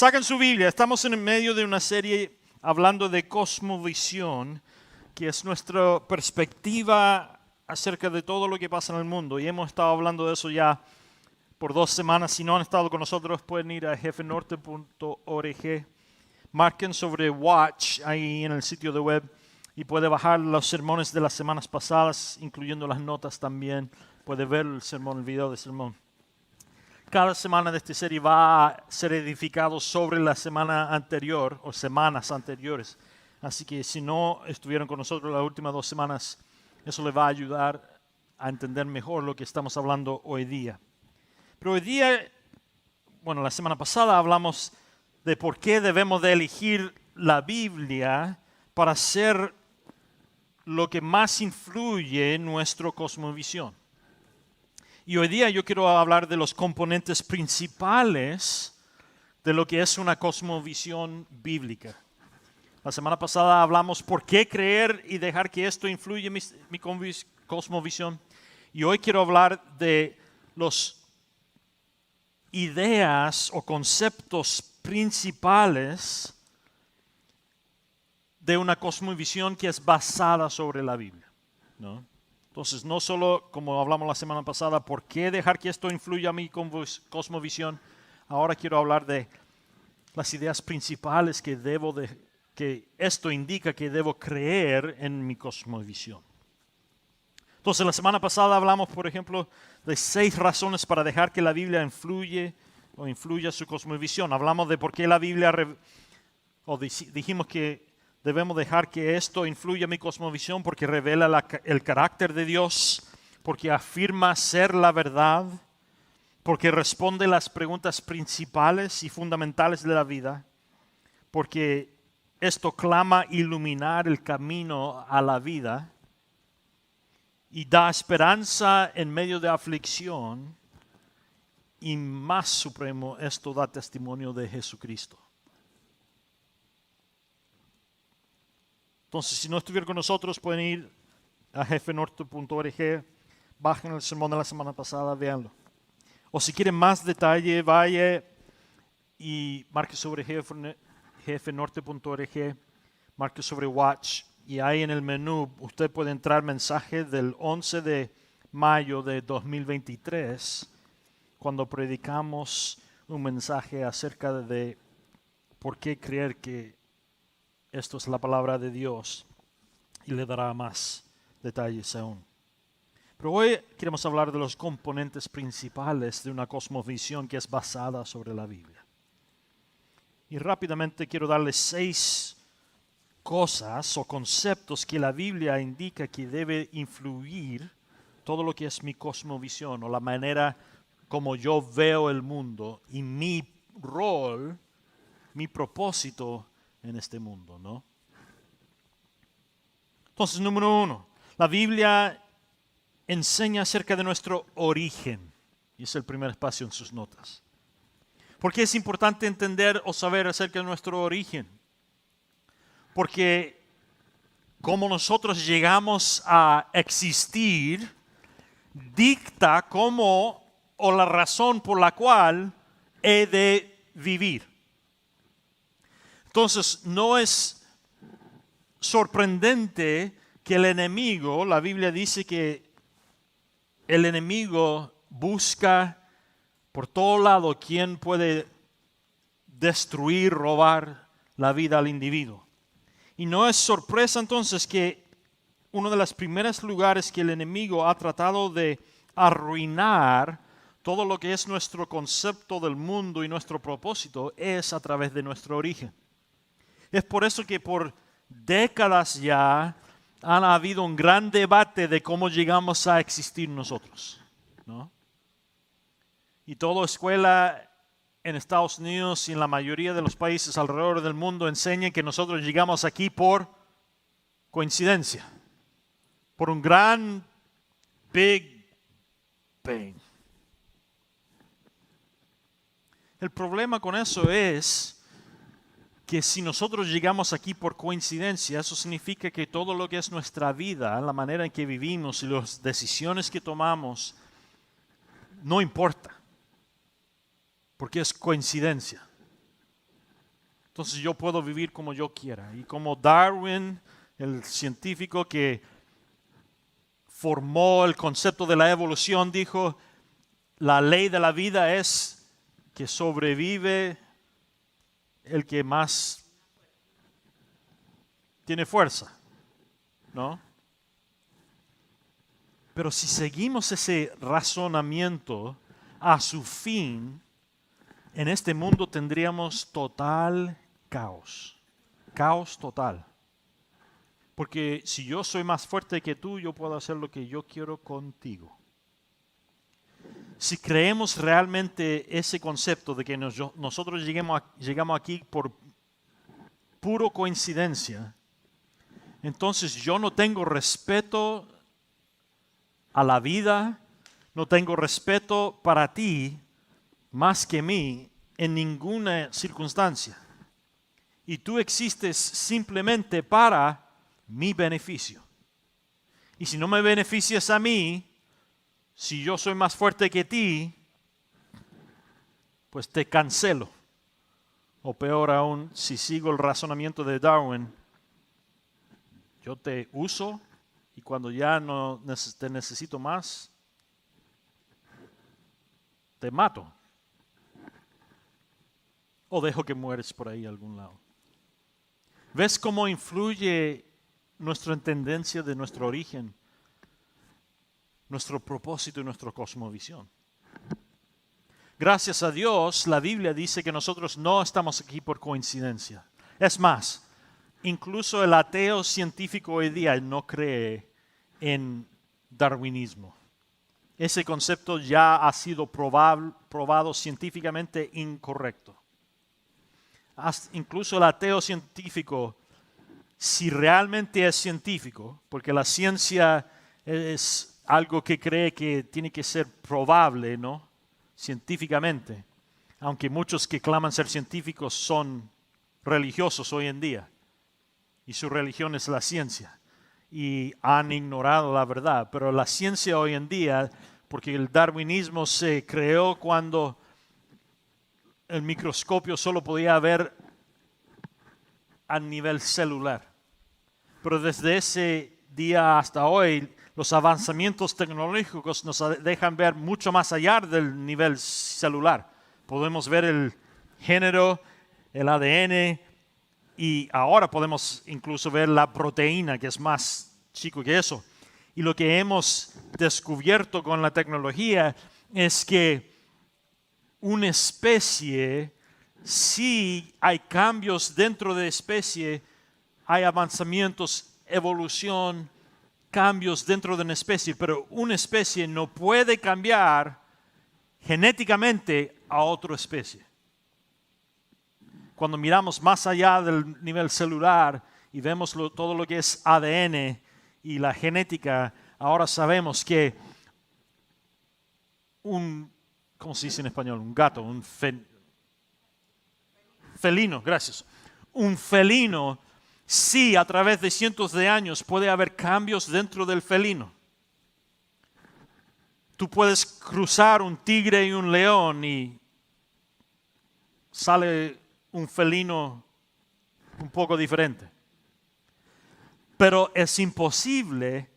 Saquen su Biblia. Estamos en el medio de una serie hablando de cosmovisión, que es nuestra perspectiva acerca de todo lo que pasa en el mundo. Y hemos estado hablando de eso ya por 2 semanas. Si no han estado con nosotros, pueden ir a jefenorte.org. Marquen sobre Watch ahí en el sitio de web y puede bajar los sermones de las semanas pasadas, incluyendo las notas también. Puede ver el sermón, el video del sermón. Cada semana de esta serie va a ser edificado sobre la semana anterior o semanas anteriores. Así que si no estuvieron con nosotros las últimas 2 semanas, eso les va a ayudar a entender mejor lo que estamos hablando hoy día. Pero hoy día, la semana pasada hablamos de por qué debemos de elegir la Biblia para ser lo que más influye en nuestra cosmovisión. Y hoy día yo quiero hablar de los componentes principales de lo que es una cosmovisión bíblica. La semana pasada hablamos por qué creer y dejar que esto influya en mi cosmovisión. Y hoy quiero hablar de las ideas o conceptos principales de una cosmovisión que es basada sobre la Biblia, ¿no? Entonces, no solo, como hablamos la semana pasada, por qué dejar que esto influya a mi cosmovisión, ahora quiero hablar de las ideas principales que esto indica que debo creer en mi cosmovisión. Entonces, la semana pasada hablamos, por ejemplo, de 6 razones para dejar que la Biblia influya su cosmovisión. Hablamos de por qué la Biblia, dijimos que debemos dejar que esto influya mi cosmovisión porque revela el carácter de Dios, porque afirma ser la verdad, porque responde las preguntas principales y fundamentales de la vida, porque esto clama iluminar el camino a la vida y da esperanza en medio de aflicción, y más supremo, esto da testimonio de Jesucristo. Entonces, si no estuvieron con nosotros, pueden ir a jefenorte.org, bajen el sermón de la semana pasada, véanlo. O si quieren más detalle, vaya y marque sobre jefenorte.org, marque sobre Watch, y ahí en el menú usted puede entrar mensaje del 11 de mayo de 2023, cuando predicamos un mensaje acerca de por qué creer que esto es la palabra de Dios, y le dará más detalles aún. Pero hoy queremos hablar de los componentes principales de una cosmovisión que es basada sobre la Biblia. Y rápidamente quiero darles 6 cosas o conceptos que la Biblia indica que debe influir todo lo que es mi cosmovisión o la manera como yo veo el mundo y mi rol, mi propósito en este mundo, ¿no? Entonces, número 1, la Biblia enseña acerca de nuestro origen. Y es el primer espacio en sus notas. ¿Por qué es importante entender o saber acerca de nuestro origen? Porque como nosotros llegamos a existir, dicta cómo o la razón por la cual he de vivir. Entonces, no es sorprendente que el enemigo, la Biblia dice que el enemigo busca por todo lado quién puede destruir, robar la vida al individuo. Y no es sorpresa entonces que uno de los primeros lugares que el enemigo ha tratado de arruinar todo lo que es nuestro concepto del mundo y nuestro propósito es a través de nuestro origen. Es por eso que por décadas ya ha habido un gran debate de cómo llegamos a existir nosotros, ¿no? Y toda escuela en Estados Unidos y en la mayoría de los países alrededor del mundo enseña que nosotros llegamos aquí por coincidencia, por un gran Big Bang. El problema con eso es que si nosotros llegamos aquí por coincidencia, eso significa que todo lo que es nuestra vida, la manera en que vivimos y las decisiones que tomamos, no importa, porque es coincidencia. Entonces yo puedo vivir como yo quiera. Y como Darwin, el científico que formó el concepto de la evolución, dijo, la ley de la vida es que sobrevive el que más tiene fuerza, ¿no? Pero si seguimos ese razonamiento a su fin, en este mundo tendríamos total caos. Caos total. Porque si yo soy más fuerte que tú, yo puedo hacer lo que yo quiero contigo. Si creemos realmente ese concepto de que nosotros llegamos aquí por puro coincidencia, entonces yo no tengo respeto a la vida, no tengo respeto para ti más que mí en ninguna circunstancia. Y tú existes simplemente para mi beneficio. Y si no me beneficias a mí, si yo soy más fuerte que ti, pues te cancelo. O peor aún, si sigo el razonamiento de Darwin, yo te uso y cuando ya no te necesito más, te mato. O dejo que mueres por ahí a algún lado. ¿Ves cómo influye nuestra tendencia de nuestro origen, nuestro propósito y nuestra cosmovisión? Gracias a Dios, la Biblia dice que nosotros no estamos aquí por coincidencia. Es más, incluso el ateo científico hoy día no cree en darwinismo. Ese concepto ya ha sido probado científicamente incorrecto. Incluso el ateo científico, si realmente es científico, porque la ciencia es algo que cree que tiene que ser probable, ¿no? Científicamente, aunque muchos que claman ser científicos son religiosos hoy en día, y su religión es la ciencia, y han ignorado la verdad. Pero la ciencia hoy en día, porque el darwinismo se creó cuando el microscopio solo podía ver a nivel celular. Pero desde ese día hasta hoy, los avanzamientos tecnológicos nos dejan ver mucho más allá del nivel celular. Podemos ver el género, el ADN, y ahora podemos incluso ver la proteína, que es más chico que eso. Y lo que hemos descubierto con la tecnología es que una especie, si hay cambios dentro de especie, hay avanzamientos, evolución, cambios dentro de una especie, pero una especie no puede cambiar genéticamente a otra especie. Cuando miramos más allá del nivel celular y vemos todo lo que es ADN y la genética, ahora sabemos que ¿cómo se dice en español? Un gato, felino, gracias. Un felino, sí, a través de cientos de años puede haber cambios dentro del felino. Tú puedes cruzar un tigre y un león y sale un felino un poco diferente. Pero es imposible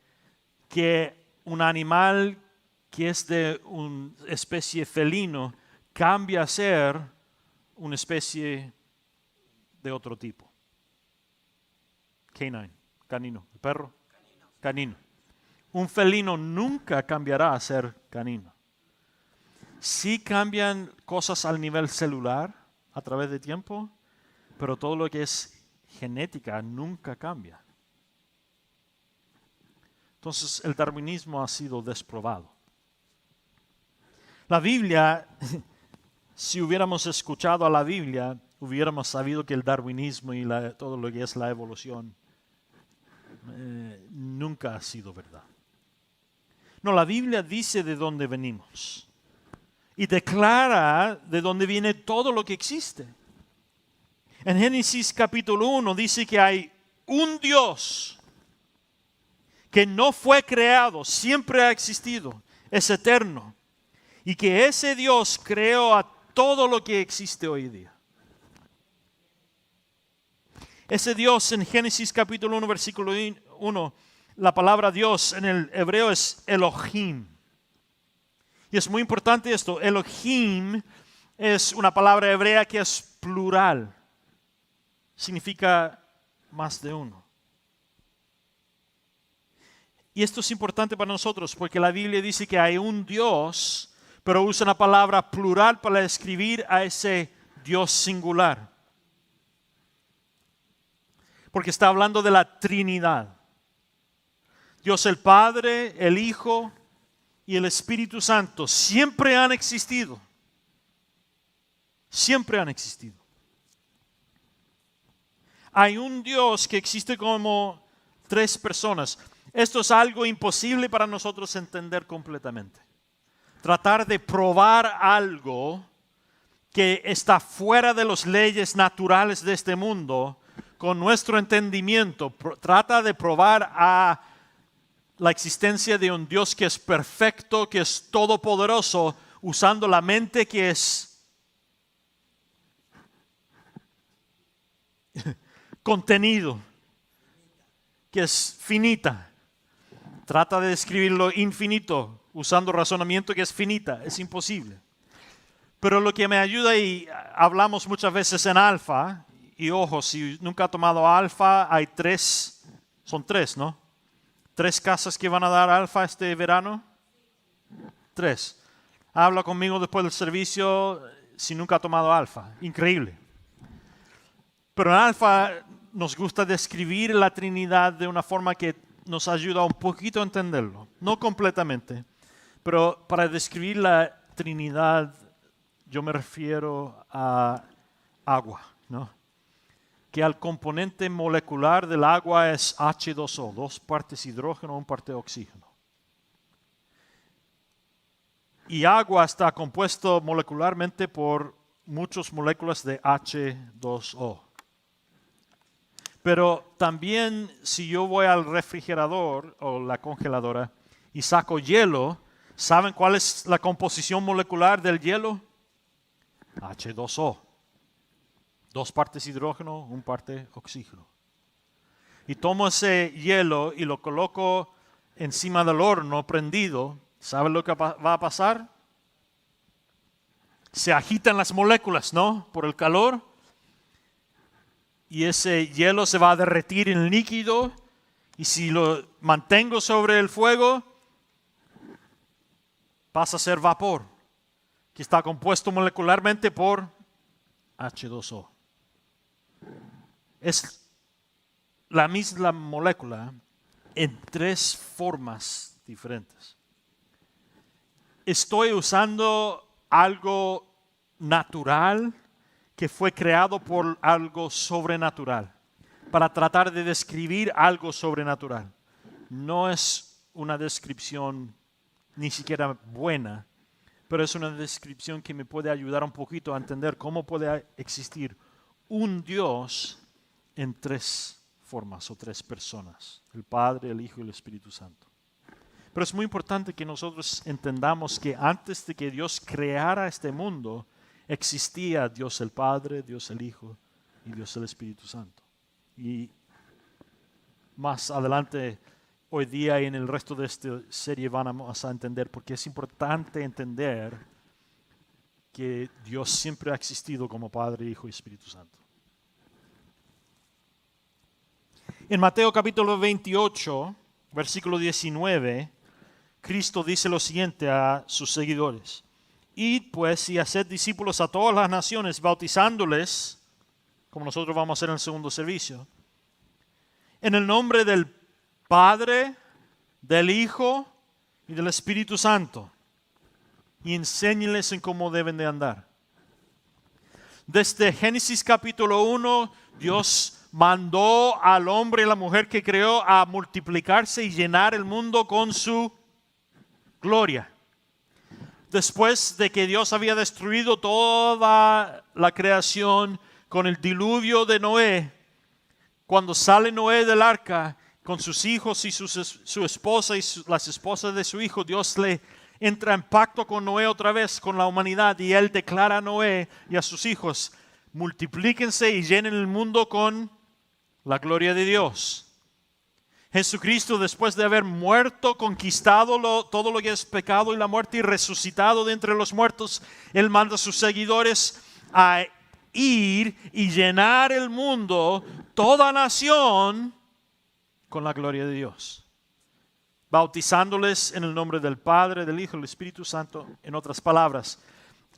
que un animal que es de una especie felino cambie a ser una especie de otro tipo. Canino. ¿El perro? Canino. Un felino nunca cambiará a ser canino. Sí cambian cosas al nivel celular a través del tiempo, pero todo lo que es genética nunca cambia. Entonces el darwinismo ha sido desprobado. La Biblia, si hubiéramos escuchado a la Biblia, hubiéramos sabido que el darwinismo y todo lo que es la evolución nunca ha sido verdad. No, la Biblia dice de dónde venimos y declara de dónde viene todo lo que existe. En Génesis capítulo 1 dice que hay un Dios que no fue creado, siempre ha existido, es eterno. Y que ese Dios creó a todo lo que existe hoy día. Ese Dios en Génesis capítulo 1, versículo 1, la palabra Dios en el hebreo es Elohim. Y es muy importante esto. Elohim es una palabra hebrea que es plural. Significa más de uno. Y esto es importante para nosotros porque la Biblia dice que hay un Dios, pero usa una palabra plural para describir a ese Dios singular. Porque está hablando de la Trinidad. Dios el Padre, el Hijo y el Espíritu Santo siempre han existido. Siempre han existido. Hay un Dios que existe como tres personas. Esto es algo imposible para nosotros entender completamente. Tratar de probar algo que está fuera de las leyes naturales de este mundo con nuestro entendimiento. Trata de probar a la existencia de un Dios que es perfecto, que es todopoderoso, usando la mente que es contenido, que es finita. Trata de describir lo infinito usando razonamiento que es finita. Es imposible. Pero lo que me ayuda, y hablamos muchas veces en alfa, y ojo, si nunca ha tomado alfa, hay son tres, ¿no? 3 casas que van a dar alfa este verano. 3. Habla conmigo después del servicio si nunca ha tomado alfa. Increíble. Pero en alfa nos gusta describir la Trinidad de una forma que nos ayuda un poquito a entenderlo. No completamente, pero para describir la Trinidad yo me refiero a agua, ¿no? Que al componente molecular del agua es H2O, 2 partes hidrógeno, 1 parte oxígeno. Y agua está compuesto molecularmente por muchas moléculas de H2O. Pero también si yo voy al refrigerador o la congeladora y saco hielo, ¿saben cuál es la composición molecular del hielo? H2O. 2 partes hidrógeno, 1 parte oxígeno. Y tomo ese hielo y lo coloco encima del horno prendido. ¿Saben lo que va a pasar? Se agitan las moléculas, ¿no? Por el calor. Y ese hielo se va a derretir en líquido. Y si lo mantengo sobre el fuego, pasa a ser vapor, que está compuesto molecularmente por H2O. Es la misma molécula en 3 formas diferentes. Estoy usando algo natural que fue creado por algo sobrenatural para tratar de describir algo sobrenatural. No es una descripción ni siquiera buena, pero es una descripción que me puede ayudar un poquito a entender cómo puede existir un Dios en 3 formas o 3 personas, el Padre, el Hijo y el Espíritu Santo. Pero es muy importante que nosotros entendamos que antes de que Dios creara este mundo, existía Dios el Padre, Dios el Hijo y Dios el Espíritu Santo. Y más adelante, hoy día y en el resto de esta serie vamos a entender porque es importante entender que Dios siempre ha existido como Padre, Hijo y Espíritu Santo. En Mateo capítulo 28, versículo 19, Cristo dice lo siguiente a sus seguidores. Id pues y haced discípulos a todas las naciones, bautizándoles, como nosotros vamos a hacer en el segundo servicio, en el nombre del Padre, del Hijo y del Espíritu Santo, y enséñenles en cómo deben de andar. Desde Génesis capítulo 1, Dios mandó al hombre y la mujer que creó a multiplicarse y llenar el mundo con su gloria. Después de que Dios había destruido toda la creación con el diluvio de Noé, cuando sale Noé del arca con sus hijos y su esposa y las esposas de su hijo, Dios le entra en pacto con Noé otra vez, con la humanidad, y él declara a Noé y a sus hijos: multiplíquense y llenen el mundo con la gloria de Dios. Jesucristo, después de haber muerto, conquistado todo lo que es pecado y la muerte y resucitado de entre los muertos, Él manda a sus seguidores a ir y llenar el mundo, toda nación, con la gloria de Dios. Bautizándoles en el nombre del Padre, del Hijo y del Espíritu Santo. En otras palabras,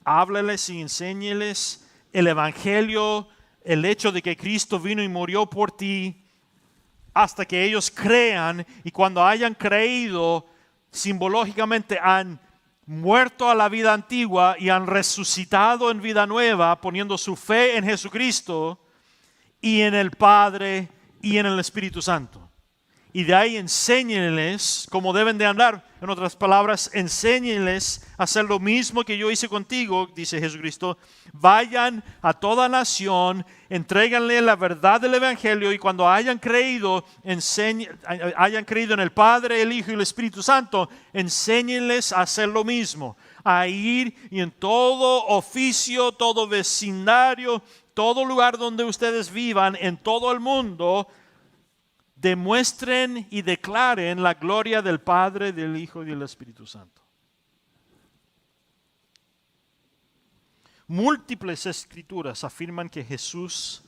hábleles y enséñeles el Evangelio, el hecho de que Cristo vino y murió por ti, hasta que ellos crean, y cuando hayan creído, simbológicamente han muerto a la vida antigua y han resucitado en vida nueva, poniendo su fe en Jesucristo y en el Padre y en el Espíritu Santo. Y de ahí enséñenles cómo deben de andar. En otras palabras, enséñenles a hacer lo mismo que yo hice contigo, dice Jesucristo. Vayan a toda nación, entréganle la verdad del Evangelio, y cuando hayan creído en el Padre, el Hijo y el Espíritu Santo, enséñenles a hacer lo mismo. A ir y en todo oficio, todo vecindario, todo lugar donde ustedes vivan, en todo el mundo, demuestren y declaren la gloria del Padre, del Hijo y del Espíritu Santo. Múltiples escrituras afirman que Jesús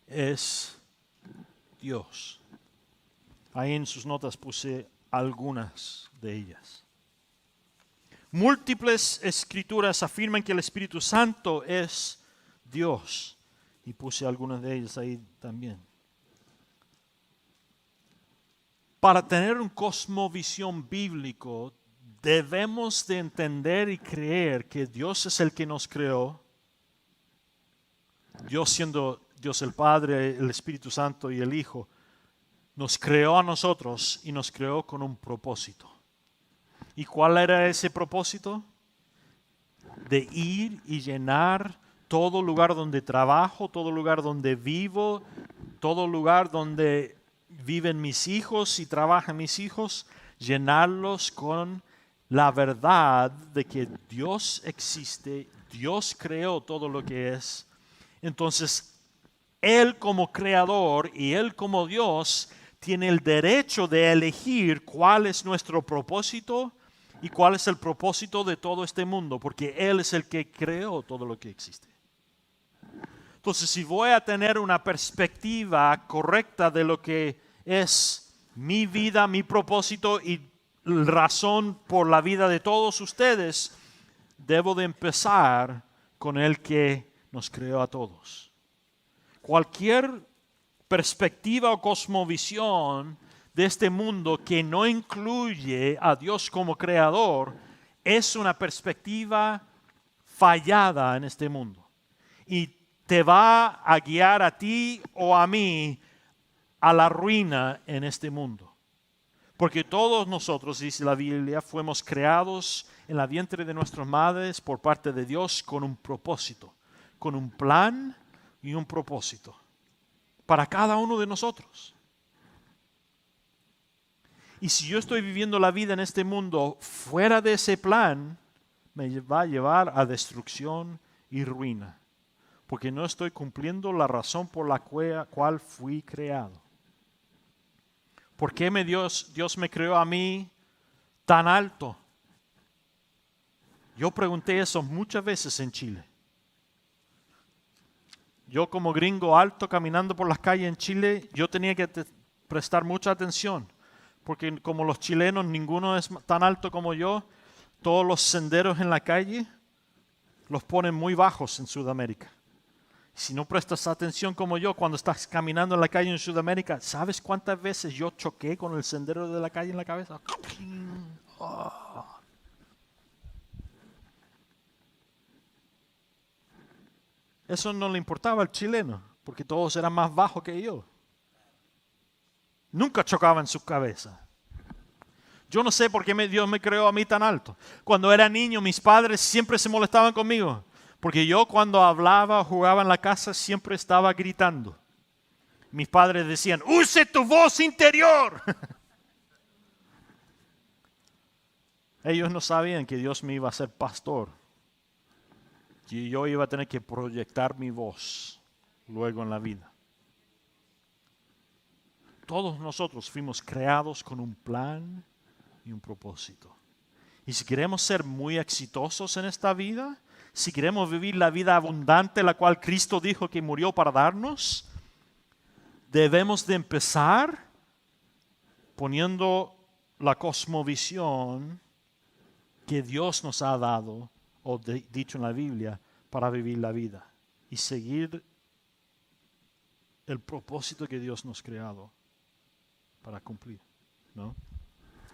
es Dios. Ahí en sus notas puse algunas de ellas. Múltiples escrituras afirman que el Espíritu Santo es Dios. Y puse algunas de ellas ahí también. Para tener un cosmovisión bíblico, debemos de entender y creer que Dios es el que nos creó. Dios, siendo Dios el Padre, el Espíritu Santo y el Hijo, nos creó a nosotros y nos creó con un propósito. ¿Y cuál era ese propósito? De ir y llenar todo lugar donde trabajo, todo lugar donde vivo, todo lugar donde viven mis hijos y trabajan mis hijos, llenarlos con la verdad de que Dios existe, Dios creó todo lo que es. Entonces, Él como creador y Él como Dios tiene el derecho de elegir cuál es nuestro propósito y cuál es el propósito de todo este mundo, porque Él es el que creó todo lo que existe. Entonces, si voy a tener una perspectiva correcta de lo que es mi vida, mi propósito y razón por la vida de todos ustedes, debo de empezar con el que nos creó a todos. Cualquier perspectiva o cosmovisión de este mundo que no incluye a Dios como creador es una perspectiva fallada en este mundo. Y te va a guiar a ti o a mí a la ruina en este mundo. Porque todos nosotros, dice la Biblia, fuimos creados en la vientre de nuestras madres por parte de Dios con un propósito, con un plan y un propósito para cada uno de nosotros. Y si yo estoy viviendo la vida en este mundo fuera de ese plan, me va a llevar a destrucción y ruina, porque no estoy cumpliendo la razón por la cual fui creado. ¿Por qué Dios me creó a mí tan alto? Yo pregunté eso muchas veces en Chile. Yo como gringo alto caminando por las calles en Chile, yo tenía que prestar mucha atención, porque como los chilenos ninguno es tan alto como yo, todos los senderos en la calle los ponen muy bajos en Sudamérica. Si no prestas atención como yo, cuando estás caminando en la calle en Sudamérica, ¿sabes cuántas veces yo choqué con el sendero de la calle en la cabeza? Oh. Eso no le importaba al chileno, porque todos eran más bajos que yo. Nunca chocaba en su cabeza. Yo no sé por qué Dios me creó a mí tan alto. Cuando era niño, mis padres siempre se molestaban conmigo. Porque yo cuando hablaba, jugaba en la casa, siempre estaba gritando. Mis padres decían, ¡use tu voz interior! Ellos no sabían que Dios me iba a ser pastor. Y yo iba a tener que proyectar mi voz luego en la vida. Todos nosotros fuimos creados con un plan y un propósito. Y si queremos ser muy exitosos en esta vida, si queremos vivir la vida abundante, la cual Cristo dijo que murió para darnos, debemos de empezar poniendo la cosmovisión que Dios nos ha dado, o dicho en la Biblia, para vivir la vida y seguir el propósito que Dios nos ha creado para cumplir, ¿no?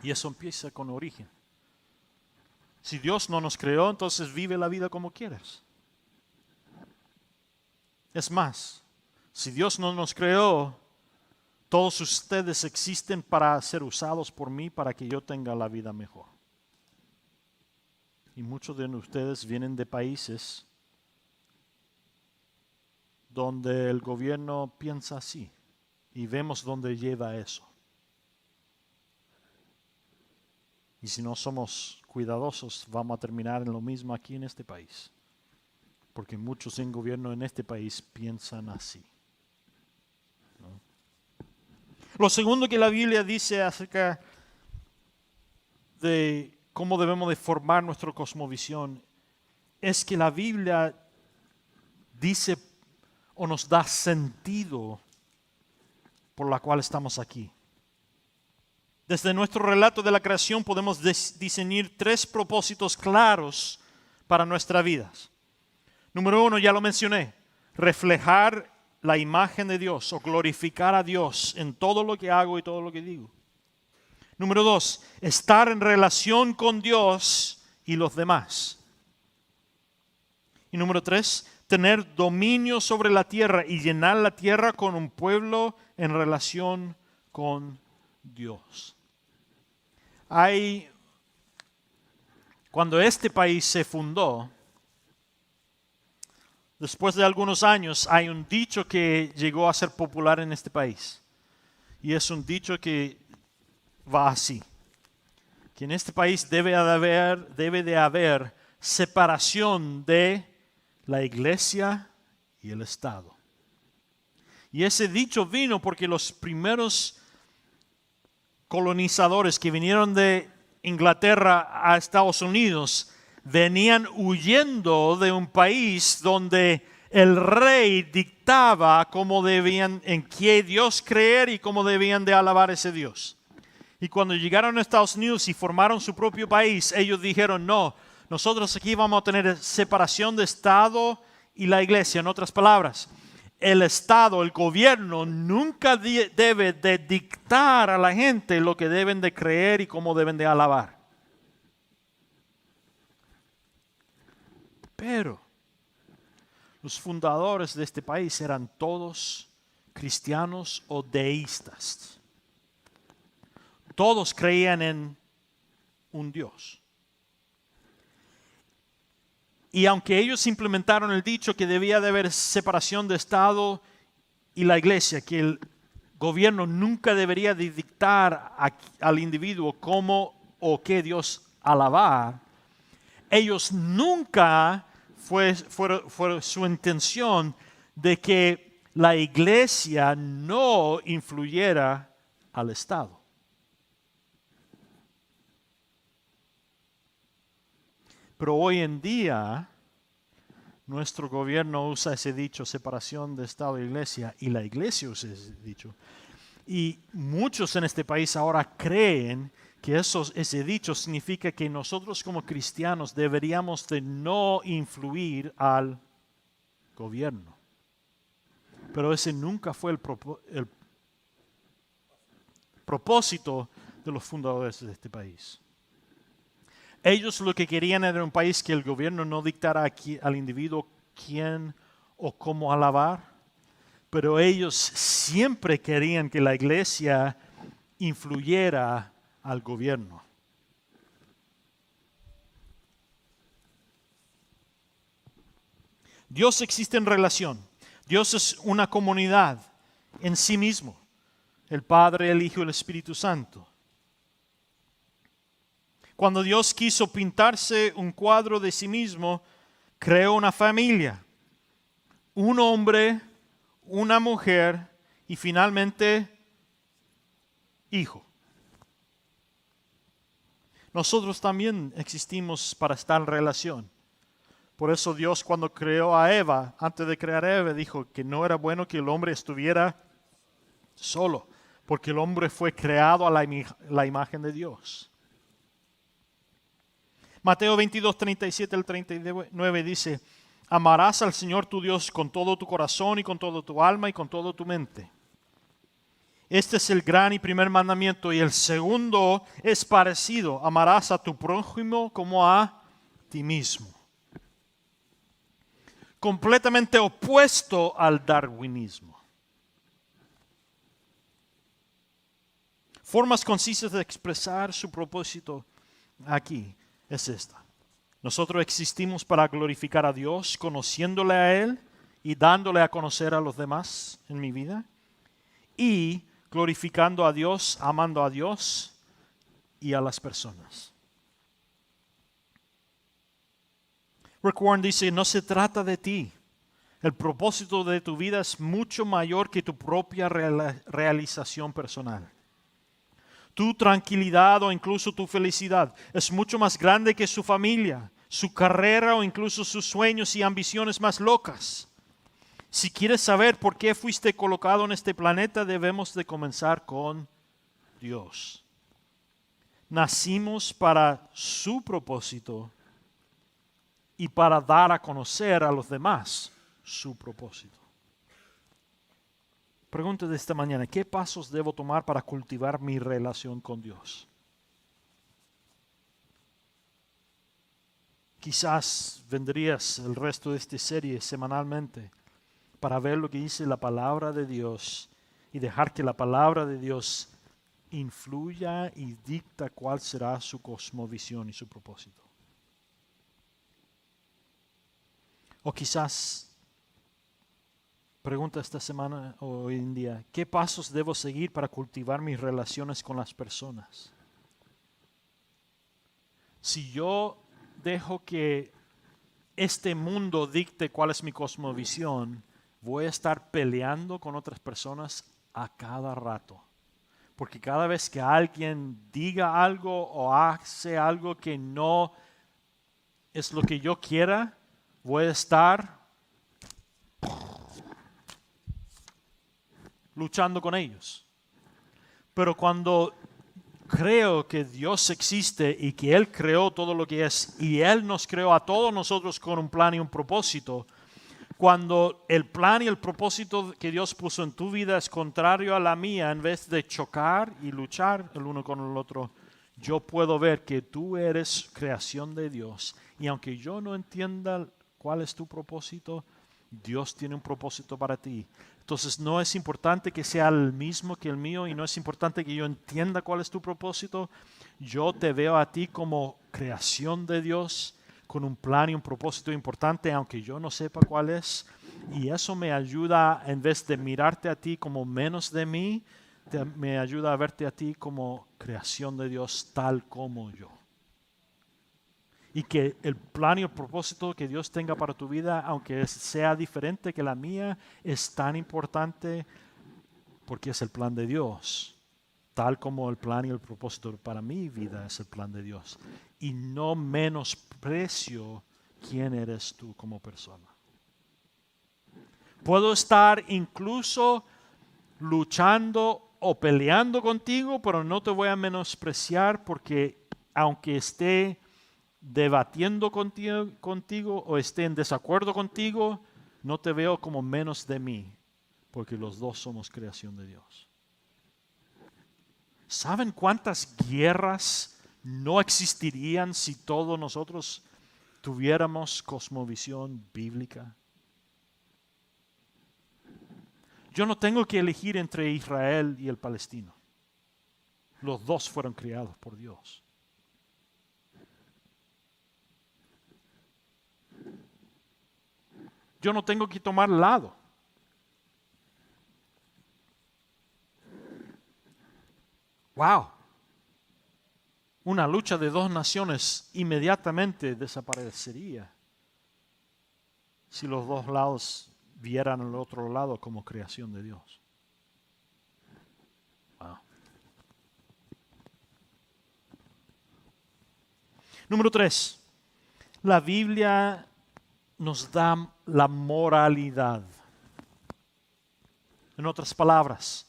Y eso empieza con origen. Si Dios no nos creó, entonces vive la vida como quieras. Es más, si Dios no nos creó, todos ustedes existen para ser usados por mí para que yo tenga la vida mejor. Y muchos de ustedes vienen de países donde el gobierno piensa así y vemos dónde lleva eso. Y si no somos cuidadosos, vamos a terminar en lo mismo aquí en este país. Porque muchos en gobierno en este país piensan así, ¿no? Lo segundo que la Biblia dice acerca de cómo debemos de formar nuestra cosmovisión es que la Biblia dice o nos da sentido por la cual estamos aquí. Desde nuestro relato de la creación podemos diseñar 3 propósitos claros para nuestras vidas. Número 1, ya lo mencioné, reflejar la imagen de Dios o glorificar a Dios en todo lo que hago y todo lo que digo. Número 2, estar en relación con Dios y los demás. Y número 3, tener dominio sobre la tierra y llenar la tierra con un pueblo en relación con Dios. Cuando este país se fundó, después de algunos años, hay un dicho que llegó a ser popular en este país. Y es un dicho que va así: que en este país debe de haber separación de la iglesia y el Estado. Y ese dicho vino porque los primeros colonizadores que vinieron de Inglaterra a Estados Unidos venían huyendo de un país donde el rey dictaba cómo debían, en qué Dios creer y cómo debían de alabar a ese Dios. Y cuando llegaron a Estados Unidos y formaron su propio país, ellos dijeron: no, nosotros aquí vamos a tener separación de Estado y la iglesia. En otras palabras, el Estado, el gobierno, nunca debe de dictar a la gente lo que deben de creer y cómo deben de alabar. Pero los fundadores de este país eran todos cristianos o deístas. Todos creían en un Dios. Y aunque ellos implementaron el dicho que debía de haber separación de Estado y la iglesia, que el gobierno nunca debería de dictar al individuo cómo o qué Dios alabar, ellos nunca fue su intención de que la iglesia no influyera al Estado. Pero hoy en día, nuestro gobierno usa ese dicho, separación de Estado e iglesia, y la iglesia usa ese dicho. Y muchos en este país ahora creen que ese dicho significa que nosotros como cristianos deberíamos de no influir al gobierno. Pero ese nunca fue el propósito de los fundadores de este país. Ellos lo que querían era un país que el gobierno no dictara al individuo quién o cómo alabar, pero ellos siempre querían que la iglesia influyera al gobierno. Dios existe en relación. Dios es una comunidad en sí mismo. El Padre, el Hijo y el Espíritu Santo. Cuando Dios quiso pintarse un cuadro de sí mismo, creó una familia. Un hombre, una mujer y finalmente hijo. Nosotros también existimos para estar en relación. Por eso Dios, cuando creó a Eva, antes de crear a Eva, dijo que no era bueno que el hombre estuviera solo, porque el hombre fue creado a la imagen de Dios. Mateo 22, 37 al 39 dice: amarás al Señor tu Dios con todo tu corazón y con toda tu alma y con toda tu mente. Este es el gran y primer mandamiento, y el segundo es parecido: amarás a tu prójimo como a ti mismo. Completamente opuesto al darwinismo. Formas concisas de expresar su propósito aquí es esta: nosotros existimos para glorificar a Dios, conociéndole a Él y dándole a conocer a los demás en mi vida, y glorificando a Dios, amando a Dios y a las personas. Rick Warren dice: no se trata de ti. El propósito de tu vida es mucho mayor que tu propia realización personal. Tu tranquilidad o incluso tu felicidad es mucho más grande que su familia, su carrera o incluso sus sueños y ambiciones más locas. Si quieres saber por qué fuiste colocado en este planeta, debemos de comenzar con Dios. Nacimos para su propósito y para dar a conocer a los demás su propósito. Pregunta de esta mañana: ¿qué pasos debo tomar para cultivar mi relación con Dios? Quizás vendrías el resto de esta serie semanalmente para ver lo que dice la palabra de Dios y dejar que la palabra de Dios influya y dicta cuál será su cosmovisión y su propósito. O quizás pregunta esta semana o hoy en día: ¿qué pasos debo seguir para cultivar mis relaciones con las personas? Si yo dejo que este mundo dicte cuál es mi cosmovisión, voy a estar peleando con otras personas a cada rato. Porque cada vez que alguien diga algo o hace algo que no es lo que yo quiera, voy a estar luchando con ellos. Pero cuando creo que Dios existe y que Él creó todo lo que es, y Él nos creó a todos nosotros con un plan y un propósito, cuando el plan y el propósito que Dios puso en tu vida es contrario a la mía, en vez de chocar y luchar el uno con el otro, yo puedo ver que tú eres creación de Dios. Y aunque yo no entienda cuál es tu propósito, Dios tiene un propósito para ti. Entonces no es importante que sea el mismo que el mío, y no es importante que yo entienda cuál es tu propósito. Yo te veo a ti como creación de Dios, con un plan y un propósito importante, aunque yo no sepa cuál es. Y eso me ayuda, en vez de mirarte a ti como menos de mí, me ayuda a verte a ti como creación de Dios, tal como yo. Y que el plan y el propósito que Dios tenga para tu vida, aunque sea diferente que la mía, es tan importante porque es el plan de Dios. Tal como el plan y el propósito para mi vida es el plan de Dios. Y no menosprecio quién eres tú como persona. Puedo estar incluso luchando o peleando contigo, pero no te voy a menospreciar, porque aunque esté debatiendo contigo o esté en desacuerdo contigo, no te veo como menos de mí, porque los dos somos creación de Dios. ¿Saben cuántas guerras no existirían si todos nosotros tuviéramos cosmovisión bíblica? Yo no tengo que elegir entre Israel y el palestino. Los dos fueron creados por Dios. Yo no tengo que tomar lado. Wow. Una lucha de dos naciones inmediatamente desaparecería si los dos lados vieran al otro lado como creación de Dios. Wow. Número 3. La Biblia nos da la moralidad. En otras palabras,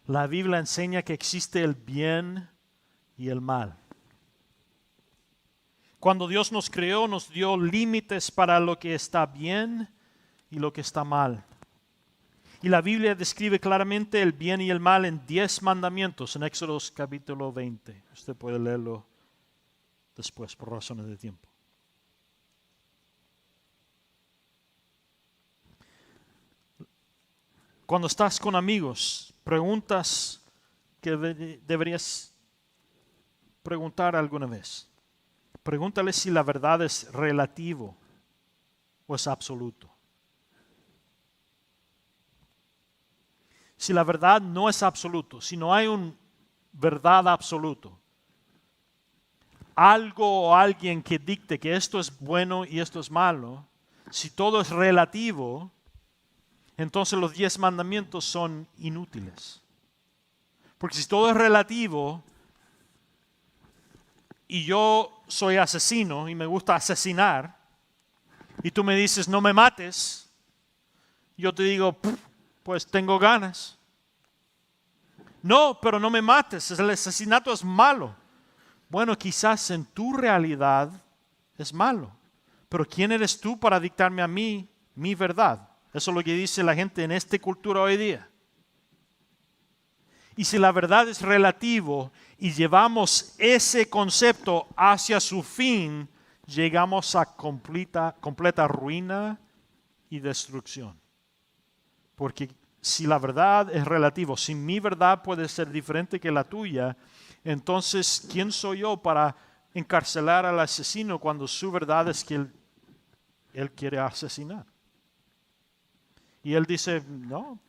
la Biblia enseña que existe el bien y el mal. Cuando Dios nos creó, nos dio límites para lo que está bien y lo que está mal. Y la Biblia describe claramente el bien y el mal en 10 mandamientos en Éxodo capítulo 20. Usted puede leerlo después por razones de tiempo. Cuando estás con amigos, preguntas que deberías preguntar alguna vez. Pregúntale si la verdad es relativo o es absoluto. Si la verdad no es absoluto, si no hay una verdad absoluto, algo o alguien que dicte que esto es bueno y esto es malo, si todo es relativo, entonces los 10 mandamientos son inútiles. Porque si todo es relativo y yo soy asesino y me gusta asesinar y tú me dices no me mates, yo te digo pues tengo ganas. No, pero no me mates, el asesinato es malo. Bueno, quizás en tu realidad es malo, pero ¿quién eres tú para dictarme a mí mi verdad? Eso es lo que dice la gente en esta cultura hoy día. Y si la verdad es relativo y llevamos ese concepto hacia su fin, llegamos a completa ruina y destrucción. Porque si la verdad es relativo, si mi verdad puede ser diferente que la tuya, entonces ¿quién soy yo para encarcelar al asesino cuando su verdad es que él quiere asesinar? Y él dice, no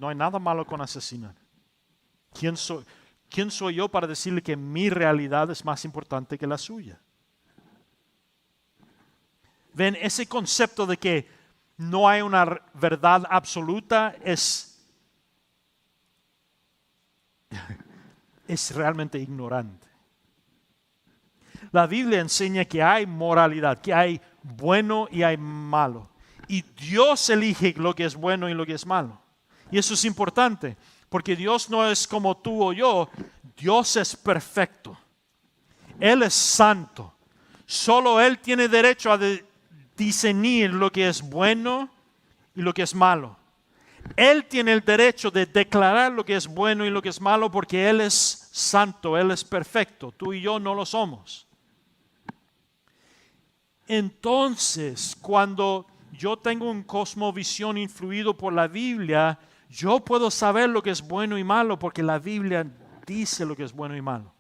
hay nada malo con asesinar. ¿Quién soy yo para decirle que mi realidad es más importante que la suya? Ven, ese concepto de que no hay una verdad absoluta es realmente ignorante. La Biblia enseña que hay moralidad, que hay bueno y hay malo. Y Dios elige lo que es bueno y lo que es malo. Y eso es importante, porque Dios no es como tú o yo. Dios es perfecto. Él es santo. Solo Él tiene derecho a discernir lo que es bueno y lo que es malo. Él tiene el derecho de declarar lo que es bueno y lo que es malo porque Él es santo, Él es perfecto. Tú y yo no lo somos. Entonces, cuando yo tengo un cosmovisión influido por la Biblia, yo puedo saber lo que es bueno y malo porque la Biblia dice lo que es bueno y malo.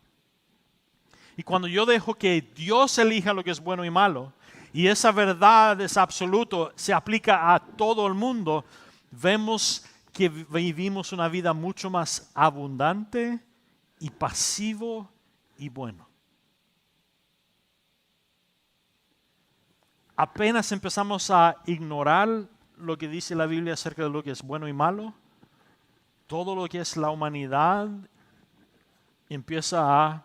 Y cuando yo dejo que Dios elija lo que es bueno y malo, y esa verdad es absoluto, se aplica a todo el mundo, vemos que vivimos una vida mucho más abundante y pasivo y bueno. Apenas empezamos a ignorar lo que dice la Biblia acerca de lo que es bueno y malo, todo lo que es la humanidad empieza a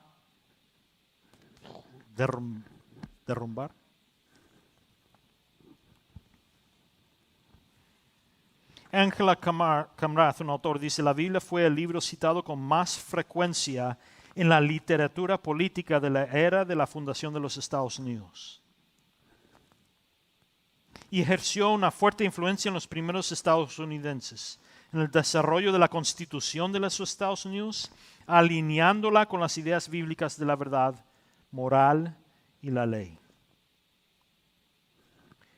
derrumbar. Angela Kamrath, un autor, dice, la Biblia fue el libro citado con más frecuencia en la literatura política de la era de la fundación de los Estados Unidos. Y ejerció una fuerte influencia en los primeros estadounidenses, en el desarrollo de la Constitución de los Estados Unidos, alineándola con las ideas bíblicas de la verdad moral y la ley.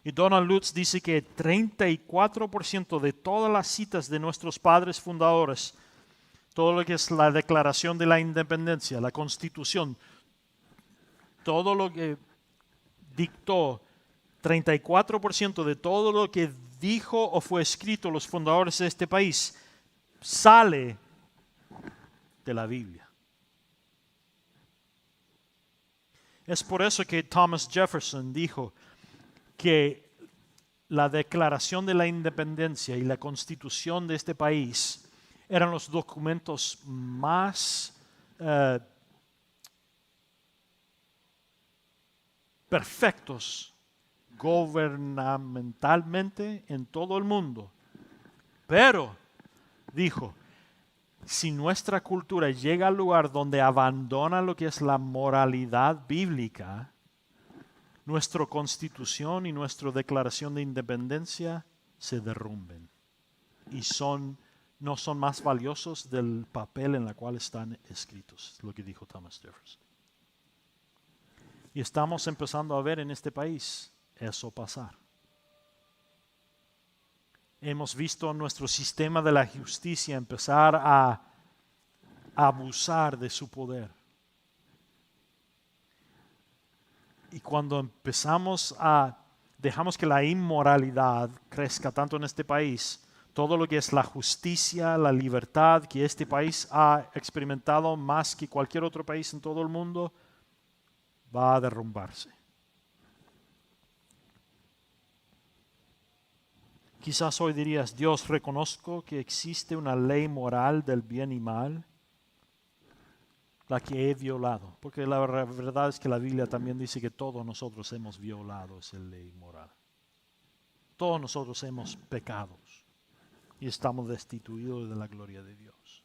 Y Donald Lutz dice que 34% de todas las citas de nuestros padres fundadores, todo lo que es la Declaración de la Independencia, la Constitución, todo lo que dictó, 34% de todo lo que dijo o fue escrito los fundadores de este país sale de la Biblia. Es por eso que Thomas Jefferson dijo que la Declaración de la Independencia y la Constitución de este país eran los documentos más perfectos gubernamentalmente en todo el mundo. Pero, dijo, si nuestra cultura llega al lugar donde abandona lo que es la moralidad bíblica, nuestra constitución y nuestra declaración de independencia se derrumben y no son más valiosos del papel en el cual están escritos, es lo que dijo Thomas Jefferson. Y estamos empezando a ver en este país eso pasar. Hemos visto nuestro sistema de la justicia empezar a abusar de su poder. Y cuando dejamos que la inmoralidad crezca tanto en este país, todo lo que es la justicia, la libertad que este país ha experimentado más que cualquier otro país en todo el mundo, va a derrumbarse. Quizás hoy dirías, Dios, reconozco que existe una ley moral del bien y mal, la que he violado. Porque la verdad es que la Biblia también dice que todos nosotros hemos violado esa ley moral. Todos nosotros hemos pecado y estamos destituidos de la gloria de Dios.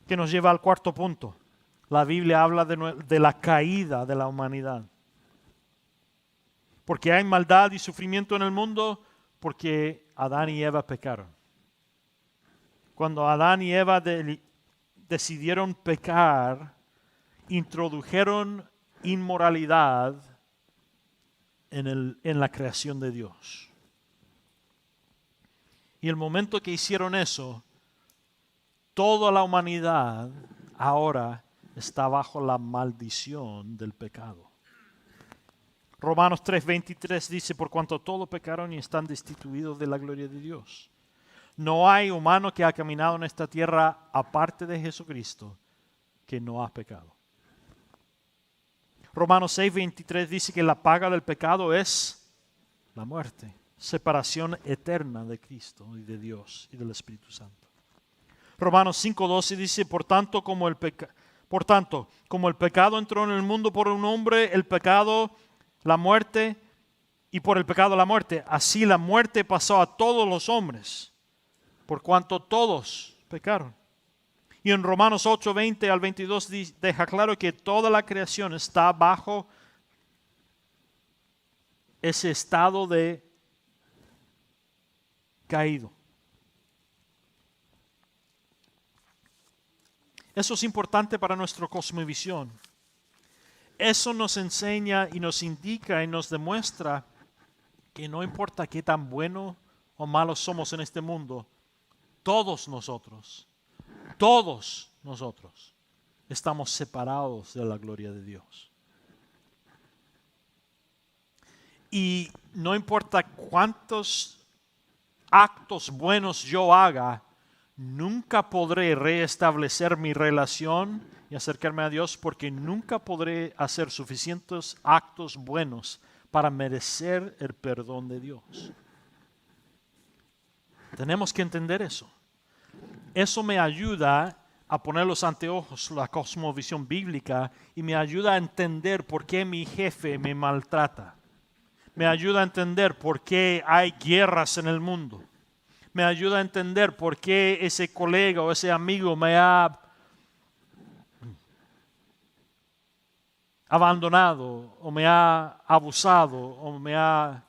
Que nos lleva al cuarto punto. La Biblia habla de la caída de la humanidad. Porque hay maldad y sufrimiento en el mundo, porque Adán y Eva pecaron. Cuando Adán y Eva decidieron pecar, introdujeron inmoralidad en la creación de Dios. Y el momento que hicieron eso, toda la humanidad ahora está bajo la maldición del pecado. Romanos 3:23 dice, por cuanto todos pecaron y están destituidos de la gloria de Dios. No hay humano que ha caminado en esta tierra aparte de Jesucristo que no ha pecado. Romanos 6:23 dice que la paga del pecado es la muerte, separación eterna de Cristo y de Dios y del Espíritu Santo. Romanos 5:12 dice, por tanto, como el pecado entró en el mundo por un hombre, el pecado, la muerte, y por el pecado la muerte, así la muerte pasó a todos los hombres, por cuanto todos pecaron. Y en Romanos 8:20 al 22 deja claro que toda la creación está bajo ese estado de caído. Eso es importante para nuestra cosmovisión. Eso nos enseña y nos indica y nos demuestra que no importa qué tan buenos o malos somos en este mundo, todos nosotros estamos separados de la gloria de Dios. Y no importa cuántos actos buenos yo haga, nunca podré restablecer mi relación y acercarme a Dios, porque nunca podré hacer suficientes actos buenos para merecer el perdón de Dios. Tenemos que entender eso. Eso me ayuda a poner los anteojos, la cosmovisión bíblica, y me ayuda a entender por qué mi jefe me maltrata. Me ayuda a entender por qué hay guerras en el mundo. Me ayuda a entender por qué ese colega o ese amigo me ha abandonado o me ha abusado o me ha...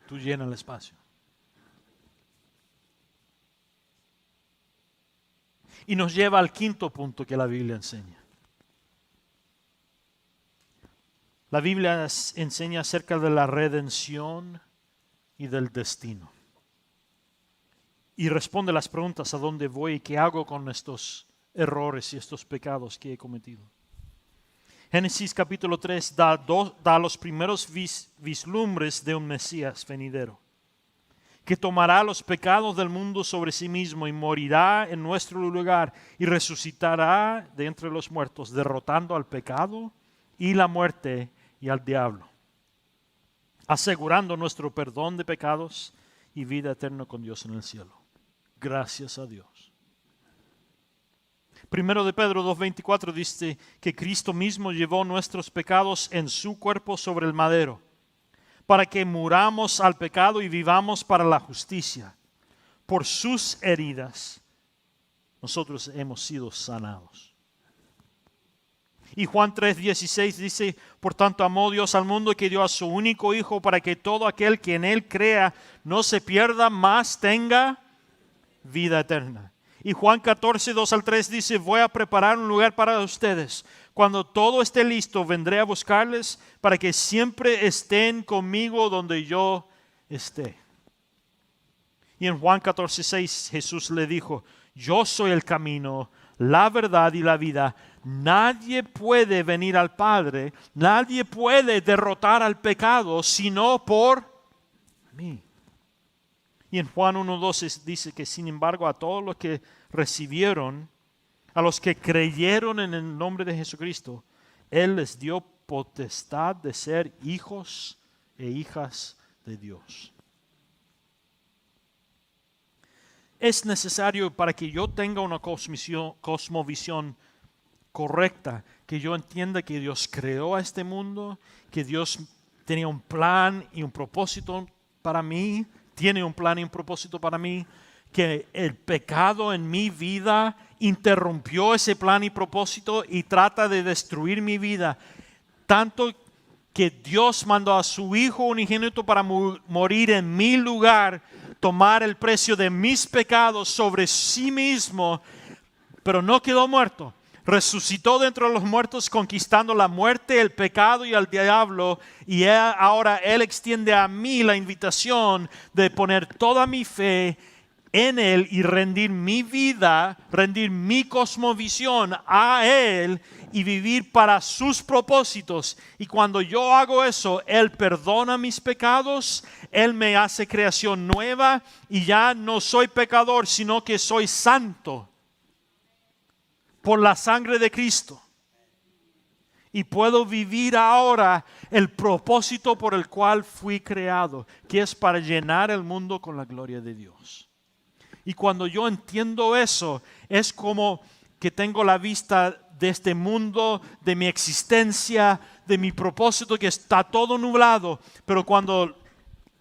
Tú llena el espacio. Y nos lleva al quinto punto que la Biblia enseña. La Biblia enseña acerca de la redención y del destino. Y responde las preguntas: ¿a dónde voy y qué hago con estos errores y estos pecados que he cometido? Génesis capítulo 3 da los primeros vislumbres de un Mesías venidero, que tomará los pecados del mundo sobre sí mismo y morirá en nuestro lugar y resucitará de entre los muertos, derrotando al pecado y la muerte y al diablo, asegurando nuestro perdón de pecados y vida eterna con Dios en el cielo. Gracias a Dios. Primero de Pedro 2:24 dice que Cristo mismo llevó nuestros pecados en su cuerpo sobre el madero, para que muramos al pecado y vivamos para la justicia. Por sus heridas nosotros hemos sido sanados. Y Juan 3:16 dice, por tanto amó Dios al mundo que dio a su único Hijo para que todo aquel que en Él crea no se pierda, mas tenga vida eterna. Y Juan 14:2-3 dice, voy a preparar un lugar para ustedes. Cuando todo esté listo, vendré a buscarles para que siempre estén conmigo donde yo esté. Y en Juan 14:6 Jesús le dijo, yo soy el camino, la verdad y la vida. Nadie puede venir al Padre, nadie puede derrotar al pecado sino por mí. Y en Juan 1:12 dice que sin embargo a todos los que recibieron, a los que creyeron en el nombre de Jesucristo, Él les dio potestad de ser hijos e hijas de Dios. Es necesario para que yo tenga una cosmovisión correcta, que yo entienda que Dios creó a este mundo, que Dios tenía un plan y un propósito para mí, tiene un plan y un propósito para mí, que el pecado en mi vida interrumpió ese plan y propósito y trata de destruir mi vida. Tanto que Dios mandó a su Hijo unigénito para morir en mi lugar, tomar el precio de mis pecados sobre sí mismo, pero no quedó muerto. Resucitó de entre los muertos, conquistando la muerte, el pecado y el diablo. Y ahora Él extiende a mí la invitación de poner toda mi fe en Él y rendir mi vida, rendir mi cosmovisión a Él y vivir para sus propósitos. Y cuando yo hago eso, Él perdona mis pecados, Él me hace creación nueva y ya no soy pecador, sino que soy santo por la sangre de Cristo. Y puedo vivir ahora el propósito por el cual fui creado, que es para llenar el mundo con la gloria de Dios. Y cuando yo entiendo eso, es como que tengo la vista de este mundo, de mi existencia, de mi propósito, que está todo nublado. Pero cuando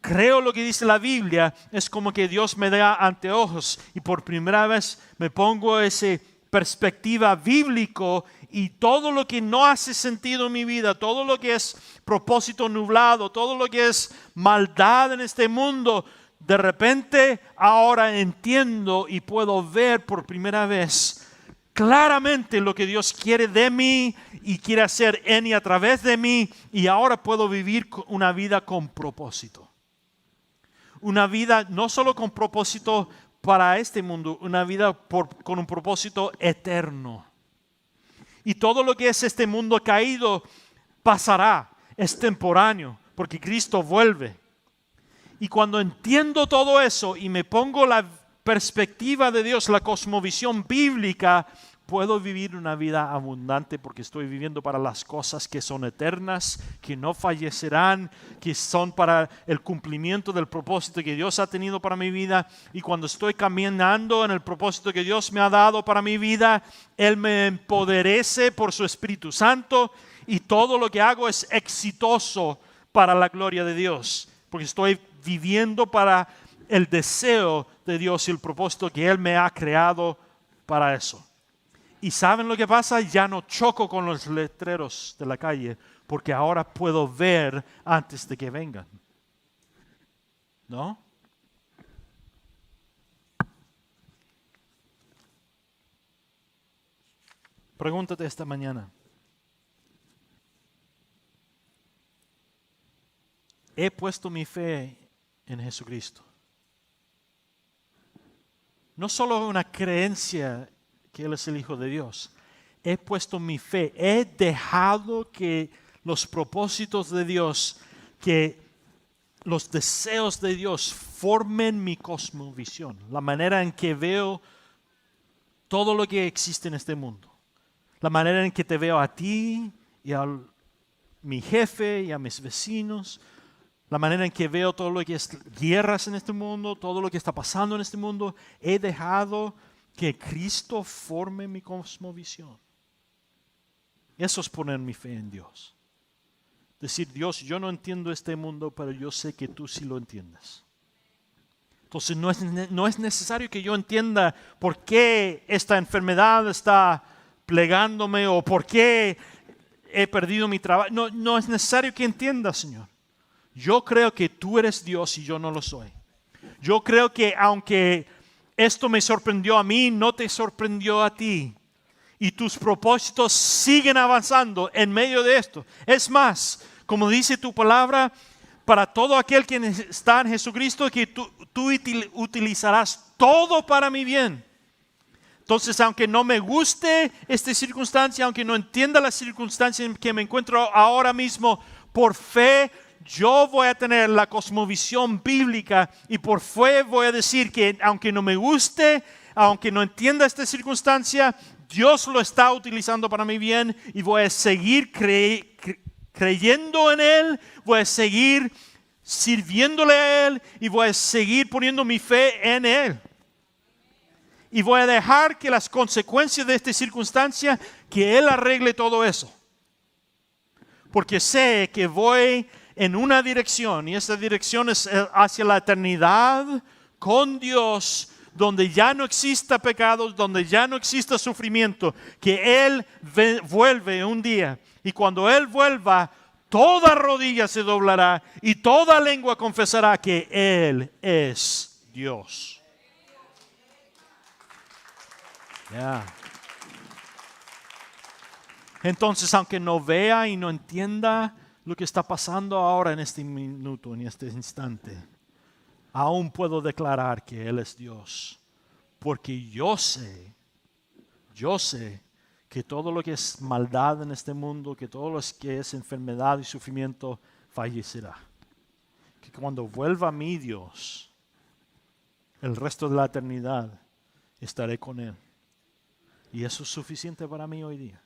creo lo que dice la Biblia, es como que Dios me da anteojos y por primera vez me pongo esa perspectiva bíblico y todo lo que no hace sentido en mi vida, todo lo que es propósito nublado, todo lo que es maldad en este mundo, de repente ahora entiendo y puedo ver por primera vez claramente lo que Dios quiere de mí y quiere hacer en y a través de mí, y ahora puedo vivir una vida con propósito. Una vida no solo con propósito para este mundo, una vida con un propósito eterno. Y todo lo que es este mundo caído pasará, es temporáneo, porque Cristo vuelve. Y cuando entiendo todo eso y me pongo la perspectiva de Dios, la cosmovisión bíblica, puedo vivir una vida abundante porque estoy viviendo para las cosas que son eternas, que no fallecerán, que son para el cumplimiento del propósito que Dios ha tenido para mi vida. Y cuando estoy caminando en el propósito que Dios me ha dado para mi vida, Él me empoderece por su Espíritu Santo y todo lo que hago es exitoso para la gloria de Dios, porque estoy viviendo para el deseo de Dios y el propósito que Él me ha creado para eso. ¿Y saben lo que pasa? Ya no choco con los letreros de la calle porque ahora puedo ver antes de que vengan. ¿No? Pregúntate esta mañana. He puesto mi fe en Jesucristo. No solo una creencia que Él es el Hijo de Dios. He puesto mi fe. He dejado que los propósitos de Dios, que los deseos de Dios formen mi cosmovisión. La manera en que veo todo lo que existe en este mundo. La manera en que te veo a ti y a mi jefe y a mis vecinos. La manera en que veo todo lo que es guerras en este mundo, todo lo que está pasando en este mundo. He dejado Que Cristo forme mi cosmovisión. Eso es poner mi fe en Dios. Decir, Dios, yo no entiendo este mundo, pero yo sé que tú sí lo entiendes. Entonces no es necesario que yo entienda por qué esta enfermedad está plegándome o por qué he perdido mi trabajo. No es necesario que entienda, Señor. Yo creo que tú eres Dios y yo no lo soy. Yo creo que aunque esto me sorprendió a mí, no te sorprendió a ti. Y tus propósitos siguen avanzando en medio de esto. Es más, como dice tu palabra, para todo aquel que está en Jesucristo, que tú utilizarás todo para mi bien. Entonces, aunque no me guste esta circunstancia, aunque no entienda la circunstancia en que me encuentro ahora mismo, por fe yo voy a tener la cosmovisión bíblica y por fe voy a decir que aunque no me guste, aunque no entienda esta circunstancia, Dios lo está utilizando para mi bien y voy a seguir creyendo en Él, voy a seguir sirviéndole a Él y voy a seguir poniendo mi fe en Él. Y voy a dejar que las consecuencias de esta circunstancia, que Él arregle todo eso. Porque sé que voy en una dirección y esa dirección es hacia la eternidad con Dios, donde ya no exista pecado, donde ya no exista sufrimiento, que Él vuelve un día. Y cuando Él vuelva, toda rodilla se doblará y toda lengua confesará que Él es Dios. Yeah. Entonces, aunque no vea y no entienda lo que está pasando ahora en este minuto, en este instante, aún puedo declarar que Él es Dios. Porque yo sé que todo lo que es maldad en este mundo, que todo lo que es enfermedad y sufrimiento, fallecerá. Que cuando vuelva mi Dios, el resto de la eternidad, estaré con Él. Y eso es suficiente para mí hoy día.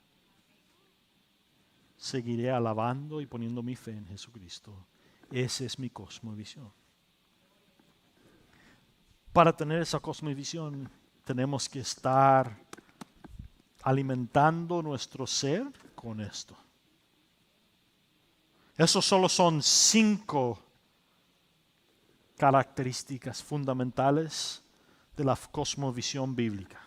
Seguiré alabando y poniendo mi fe en Jesucristo. Esa es mi cosmovisión. Para tener esa cosmovisión tenemos que estar alimentando nuestro ser con esto. Esos solo son 5 características fundamentales de la cosmovisión bíblica.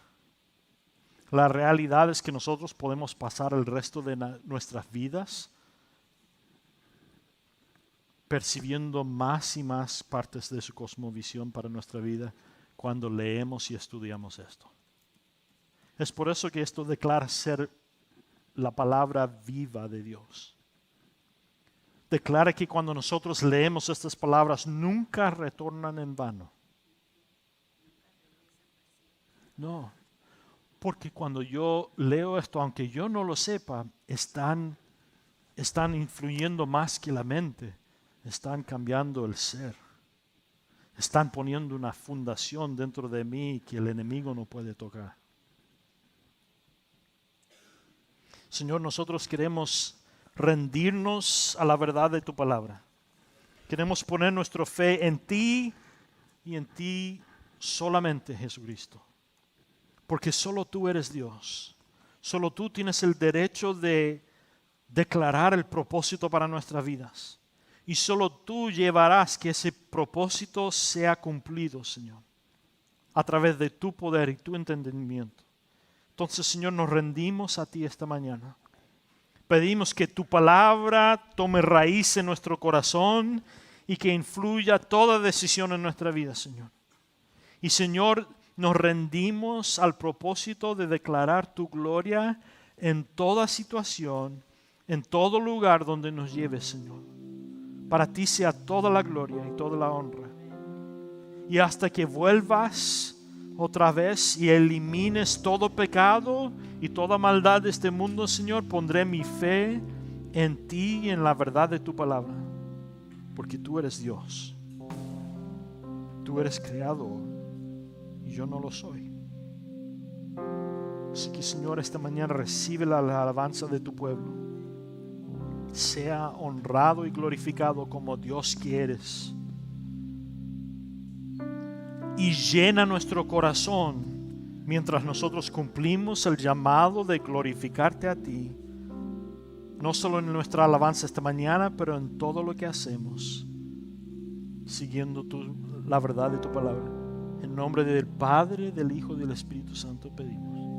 La realidad es que nosotros podemos pasar el resto de nuestras vidas percibiendo más y más partes de su cosmovisión para nuestra vida cuando leemos y estudiamos esto. Es por eso que esto declara ser la palabra viva de Dios. Declara que cuando nosotros leemos estas palabras nunca retornan en vano. No. Porque cuando yo leo esto, aunque yo no lo sepa, están influyendo más que la mente. Están cambiando el ser. Están poniendo una fundación dentro de mí que el enemigo no puede tocar. Señor, nosotros queremos rendirnos a la verdad de tu palabra. Queremos poner nuestra fe en ti y en ti solamente, Jesucristo. Porque solo tú eres Dios. Solo tú tienes el derecho de declarar el propósito para nuestras vidas. Y solo tú llevarás que ese propósito sea cumplido, Señor. A través de tu poder y tu entendimiento. Entonces, Señor, nos rendimos a ti esta mañana. Pedimos que tu palabra tome raíz en nuestro corazón y que influya toda decisión en nuestra vida, Señor. Y, Señor, nos rendimos al propósito de declarar tu gloria en toda situación, en todo lugar donde nos lleves, Señor. Para ti sea toda la gloria y toda la honra. Y hasta que vuelvas otra vez y elimines todo pecado y toda maldad de este mundo, Señor, pondré mi fe en ti y en la verdad de tu palabra. Porque tú eres Dios. Tú eres creador. Y yo no lo soy. Así que, Señor, esta mañana recibe la alabanza de tu pueblo. Sea honrado y glorificado como Dios quieres. Y llena nuestro corazón mientras nosotros cumplimos el llamado de glorificarte a ti, no solo en nuestra alabanza esta mañana, pero en todo lo que hacemos, siguiendo la verdad de tu palabra. En nombre del Padre, del Hijo y del Espíritu Santo pedimos.